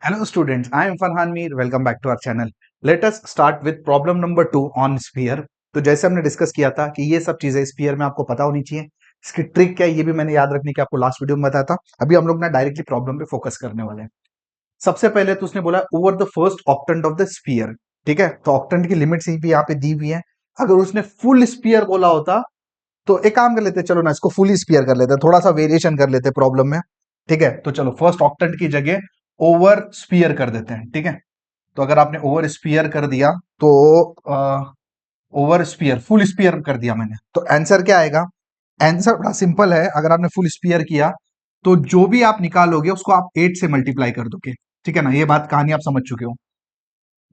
Hello students, I am Farhan Mir. Welcome back to our channel. Let us start with problem number 2 on sphere. तो जैसे हमने discuss किया था कि ये सब चीजें स्फीयर में आपको पता होनी चाहिए, इसकी ट्रिक क्या है ये भी मैंने याद रखने की आपको लास्ट वीडियो में बताया था। अभी हम लोग ना डायरेक्टली प्रॉब्लम पे फोकस करने वाले हैं। सबसे पहले तो उसने बोला over the first octant of the sphere. ठीक है, तो ऑक्टेंट की लिमिट्स यहाँ पे दी हुई है। अगर उसने फुल स्फीयर बोला होता तो एक काम कर लेते, चलो ना इसको फुल स्फीयर कर लेते, थोड़ा सा वेरिएशन कर लेते प्रॉब्लम में। ठीक है, तो चलो फर्स्ट ऑक्टेंट की जगह ओवर स्पीयर कर देते हैं। ठीक है, तो अगर आपने ओवर स्पीयर कर दिया तो ओवर स्पीयर फुल स्पीयर कर दिया मैंने, तो आंसर क्या आएगा? आंसर बड़ा सिंपल है। अगर आपने फुल स्पीयर किया तो जो भी आप निकालोगे उसको आप 8 से मल्टीप्लाई कर दोगे। ठीक है ना, ये बात कहानी आप समझ चुके हो।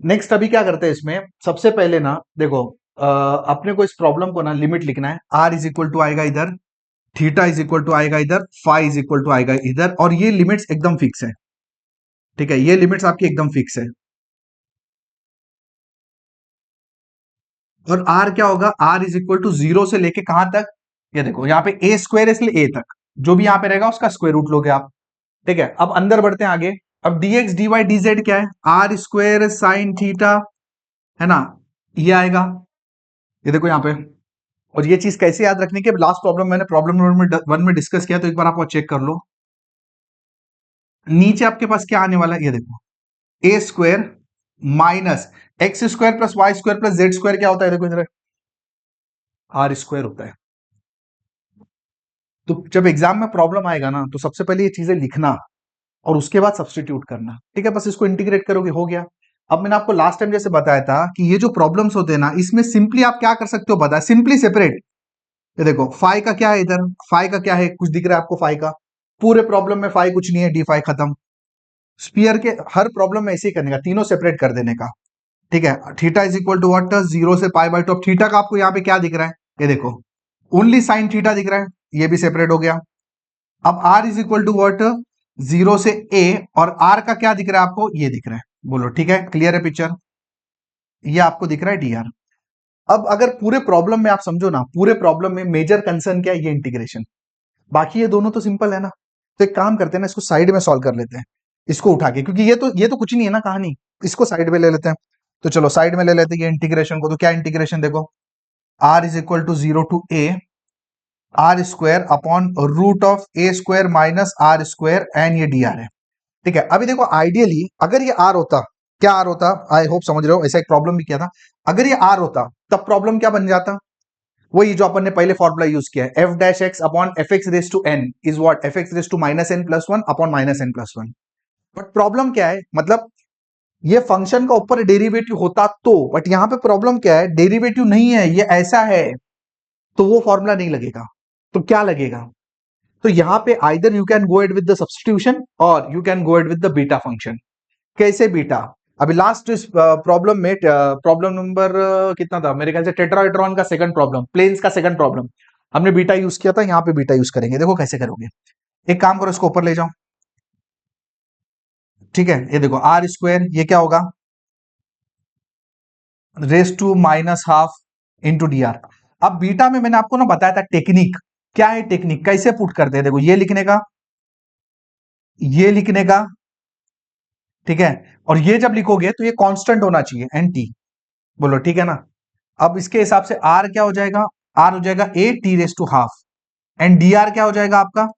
नेक्स्ट अभी क्या करते हैं इसमें, सबसे पहले ना देखो, अपने को इस प्रॉब्लम को ना लिमिट लिखना है। आर इज इक्वल टू आएगा इधर, थीटा इज इक्वल टू आएगा इधर, फाई इज इक्वल टू आएगा इधर, और ये लिमिट्स एकदम फिक्स है। ठीक है, ये लिमिट्स आपकी एकदम फिक्स है। और आर क्या होगा? आर इज इक्वल टू 0 से लेके कहां तक? ये देखो यहाँ पे ए स्क्वायर है इसलिए ए तक, जो भी यहाँ पे रहेगा उसका स्क्वायर रूट लोगे आप। ठीक है, अब अंदर बढ़ते हैं आगे। अब dx dy dz क्या है? आर स्क्वायर साइन थीटा, है ना, ये आएगा। ये देखो यहाँ पे। और ये चीज कैसे याद रखने की, लास्ट प्रॉब्लम मैंने प्रॉब्लम नंबर 1 में डिस्कस किया, तो एक बार आप चेक कर लो। नीचे आपके पास क्या आने वाला है, ये देखो, a square minus x square plus y square plus z square क्या होता है? देखो इधर आर स्क्वायर होता है। तो जब एग्जाम में प्रॉब्लम आएगा ना, तो सबसे पहले ये चीजें लिखना और उसके बाद सब्स्टिट्यूट करना। ठीक है, बस इसको इंटीग्रेट करोगे, हो गया। अब मैंने आपको लास्ट टाइम जैसे बताया था कि ये जो प्रॉब्लम्स होते हैं ना, इसमें सिंपली आप क्या कर सकते हो बताया, सिंपली सेपरेट। ये देखो फाई का क्या है, इधर फाई का क्या है, कुछ दिख रहा है आपको फाई का? पूरे प्रॉब्लम में फाई कुछ नहीं है, डी फाई खत्म। स्पीयर के हर प्रॉब्लम में ऐसे ही करने का, तीनों सेपरेट कर देने का। ठीक है, theta is equal to what? 0 से पाई बाय 2। अब थीटा का आपको यहाँ पे क्या दिख रहा है? ये देखो ओनली साइन थीटा दिख रहा है, ये भी सेपरेट हो गया। अब R is equal to what? 0 से ए, और आर का क्या दिख रहा है आपको? ये दिख रहा है। बोलो ठीक है, क्लियर है पिक्चर? ये आपको दिख रहा है डी आर। अब अगर पूरे प्रॉब्लम में आप समझो ना, पूरे प्रॉब्लम में मेजर कंसर्न क्या है? ये इंटीग्रेशन। बाकी ये दोनों तो सिंपल है ना। तो एक काम करते हैं ना, इसको साइड में सॉल्व कर लेते हैं, इसको उठा के, क्योंकि ये तो कुछ नहीं है ना कहानी। इसको साइड में ले लेते हैं। तो चलो साइड में ले लेते हैं ये इंटीग्रेशन को। तो क्या इंटीग्रेशन? देखो R is equal to 0 to A R square upon root of A square minus R square, and ये डी आर है। ठीक है, अभी देखो आइडियली अगर ये आर होता, क्या आर होता? आई होप समझ रहे हो, ऐसा एक प्रॉब्लम भी किया था। अगर ये आर होता तब प्रॉब्लम क्या बन जाता? वही जो अपन ने पहले फॉर्मूला यूज किया है, F dash X upon F X raise to N is what? F X raise to minus N plus one upon minus N plus one. But problem क्या है, मतलब ये फंक्शन का ऊपर डेरिवेटिव होता तो, बट यहां पे प्रॉब्लम क्या है, डेरिवेटिव नहीं है, ये ऐसा है, तो वो फॉर्मूला नहीं लगेगा। तो क्या लगेगा? तो यहां पे either you can go ahead with the substitution और you can go ahead with the beta function. कैसे बीटा? अभी लास्ट इस प्रॉब्लम में, प्रॉब्लम नंबर कितना था मेरे ख्याल से, टेट्राहेड्रॉन का सेकंड प्रॉब्लम, प्लेन्स का सेकंड प्रॉब्लम, हमने बीटा यूज किया था। यहां पे बीटा यूज करेंगे, देखो कैसे करोगे। एक काम करो, इसको ऊपर ले जाओ। ठीक है, ये देखो आर स्क्वायर, ये क्या होगा? Raise to minus half into D R. अब बीटा में मैंने आपको ना बताया था टेक्निक। क्या है टेक्निक, कैसे पुट करते हैं? देखो ये लिखने का, ये लिखने का, ठीक है, और ये जब लिखोगे तो ये कांस्टेंट होना चाहिए, एन टी। बोलो ठीक है ना? अब इसके हिसाब से आर क्या हो जाएगा? आर हो जाएगा A T raise to half, and D are क्या हो जाएगा आपका?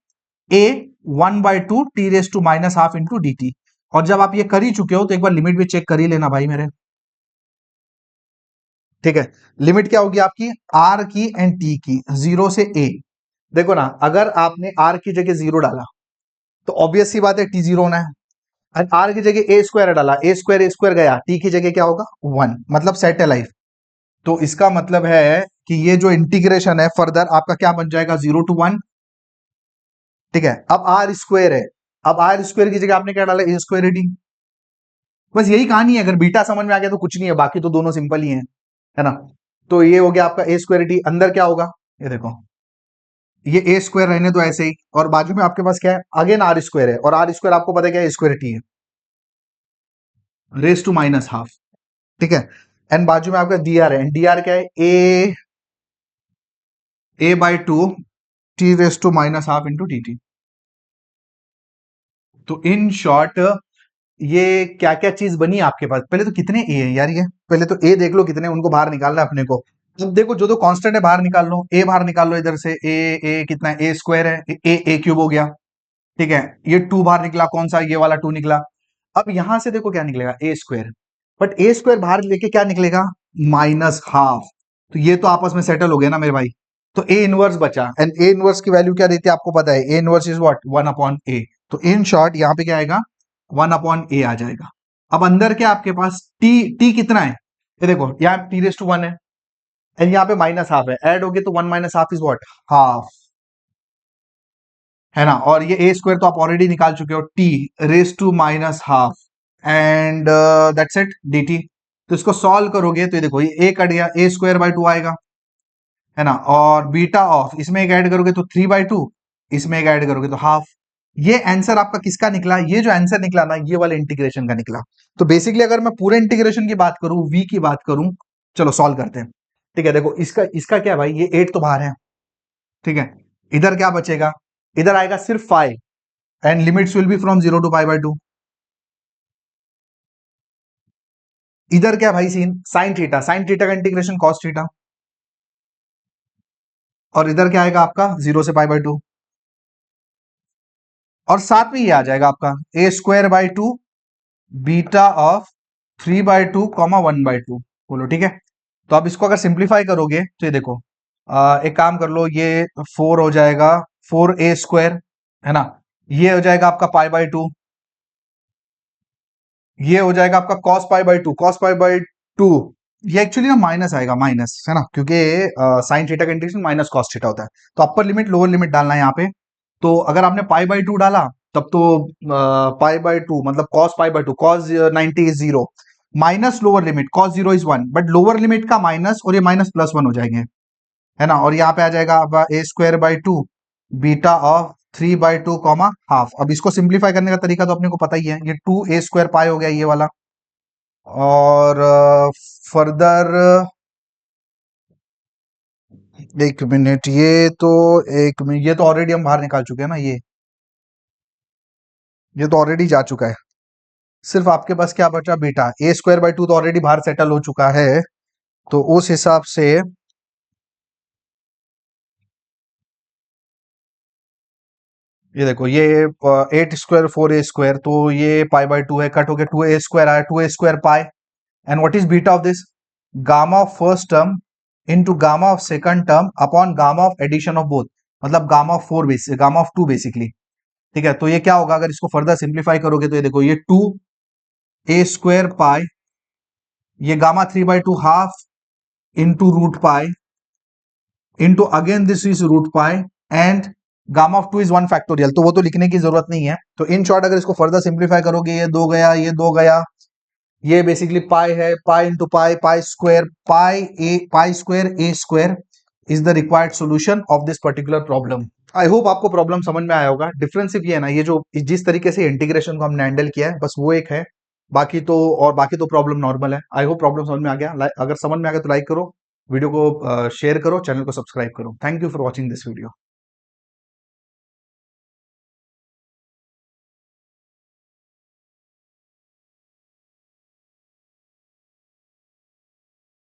A 1/2 T raise to minus half into D T. और जब आप ये कर ही चुके हो तो एक बार लिमिट भी चेक कर ही लेना भाई मेरे। ठीक है, लिमिट क्या होगी आपकी? आर की एंड टी की, 0 से ए। देखो ना, अगर आपने आर की जगह 0 डाला तो ऑब्वियस सी बात है टी 0 होना है। और आर की जगह ए स्क्वायर डाला, ए स्क्वायर गया, टी की जगह क्या होगा? 1, मतलब सेट है लाइफ। तो इसका मतलब है कि ये जो इंटीग्रेशन है फर्दर आपका क्या बन जाएगा? 0 टू 1। ठीक है, अब आर स्क्वायर है, अब आर स्क्वायर की जगह आपने क्या डाला? ए स्क्वायर डी। बस यही कहानी है। अगर बीटा समझ में आ गया तो कुछ नहीं है, बाकी तो दोनों सिंपल ही है ना? तो ये हो गया आपका ए स्क्वायर डी। अंदर क्या होगा? ये देखो, ये ए स्क्वायर रहने दो ऐसे ही, और बाजू में आपके पास क्या है? अगेन आर स्क्वायर है, और आर स्क्वायर आपको पता है क्या है? स्क्वायर टी है, रेस टू माइनस हाफ। ठीक है, एंड बाजू में आपका डी आर है, डी आर क्या है? ए/2 t raise to minus half into D t. तो इन शॉर्ट ये क्या क्या चीज बनी आपके पास। पहले तो कितने ए है यार, ये पहले तो ए देख लो कितने, उनको बाहर निकालना है अपने को। अब देखो जो जो कांस्टेंट है बाहर निकाल लो, ए बाहर निकाल लो इधर से, ए कितना है, ए स्क्वायर है, ए क्यूब हो गया। ठीक है, ये टू बाहर निकला, कौन सा, ये वाला टू निकला। अब यहां से देखो क्या निकलेगा, ए स्क्वायर। बट ए स्क्वायर बाहर लेके क्या निकलेगा, -12। तो ये तो आपस में सेटल हो गया ना मेरे भाई। तो ए इनवर्स बचा, एंड ए इनवर्स की वैल्यू क्या देती है आपको पता है, A inverse is what, 1/a। तो इन शॉर्ट यहाँ पे क्या आएगा, 1/a आ जाएगा। अब अंदर क्या आपके पास, टी कितना है, ये देखो यहाँ t⁻1 है, एंड यहाँ पे -12 है, ऐड हो गए तो 1 - हाफ इज व्हाट, हाफ, है ना। और ये ए स्क्वायर तो आप ऑलरेडी निकाल चुके हो, t⁻⁻, and that's it dt। तो इसको सॉल्व करोगे तो ये देखो ये a कट गया, a²/2 आएगा, है ना। और बीटा ऑफ, इसमें एक ऐड करोगे तो 3/2, इसमें एक ऐड करोगे तो हाफ। ये आंसर आपका किसका निकला, ये जो आंसर निकला ना, ये वाले इंटीग्रेशन का निकला। तो बेसिकली अगर मैं पूरे इंटीग्रेशन की बात करूं, v की बात करूं, चलो सॉल्व करते हैं। ठीक है, देखो इसका इसका क्या भाई, ये 8 तो बाहर है, ठीक है। इधर क्या बचेगा, इधर आएगा सिर्फ 5, and limits will be from 0 to π/2। इधर क्या भाई सीन, साइन थीटा का इंटीग्रेशन कॉस थीटा, और इधर क्या आएगा आपका 0 से π/2, और साथ में ये आ जाएगा आपका a²/2 बीटा ऑफ 3/2 1/2। बोलो ठीक है। तो अब इसको अगर सिंप्लीफाई करोगे तो ये देखो, एक काम कर लो, ये 4 हो जाएगा, 4a², है ना। ये हो जाएगा आपका π/2, ये हो जाएगा आपका cos π/2। ये एक्चुअली ना माइनस आएगा, माइनस, है ना, क्योंकि साइन थीटा का इंटीग्रेशन माइनस कॉस थीटा होता है। तो अपर लिमिट लोअर लिमिट डालना है यहाँ पे। तो अगर आपने π/2 डाला, तब तो π/2 मतलब cos π/2, cos 90 is 0, minus lower limit cos 0 is 1, but lower limit का माइनस, और ये माइनस +1 हो जाएंगे, है ना। और यहाँ पे आ जाएगा आपका a²/2 बीटा ऑफ 3/2 हाफ। अब इसको सिंप्लीफाई करने का तरीका तो अपने को पता ही है, ये 2a² पाई हो गया ये वाला। और फर्दर एक मिनट, ये तो एक मिनट, ये तो ऑलरेडी हम बाहर निकाल चुके हैं ना, ये तो ऑलरेडी जा चुका है। सिर्फ आपके पास क्या बचा, बीटा, a²/2 तो ऑलरेडी बाहर सेटल हो चुका है। तो उस हिसाब से ये देखो, ये 8² 4a², तो ये π/2 है, कट हो गया, 2a² आया, 2a² पाई। And what is beta of this, gamma of first term into gamma of second term upon gamma of addition of both, मतलब गामा ऑफ 2 बेसिकली। ठीक है, तो ये क्या होगा, अगर इसको फर्दर सिंप्लीफाई करोगे तो ये देखो, ये 2a² पाई, ये gamma 3/2 half into root pi, into again this is root pi, and gamma of 2 is 1 factorial, तो वो तो लिखने की जरूरत नहीं है। तो इन शॉर्ट अगर इसको फर्दर सिंप्लीफाई करोगे, ये 2 गया, ये 2 गया, ये बेसिकली पाई है, pi into pi, pi square is the required solution of this particular problem. I hope आपको प्रॉब्लम समझ में आया होगा। डिफरेंस सिर्फ ये है ना, ये जो जिस तरीके से इंटीग्रेशन को हमने हैंडल किया है, बस वो एक है। बाकी तो प्रॉब्लम नॉर्मल है। आई होप प्रॉब्लम समझ में आ गया। अगर समझ में आ गया तो लाइक करो, वीडियो को शेयर करो, चैनल को सब्सक्राइब करो। Thank you for watching this video.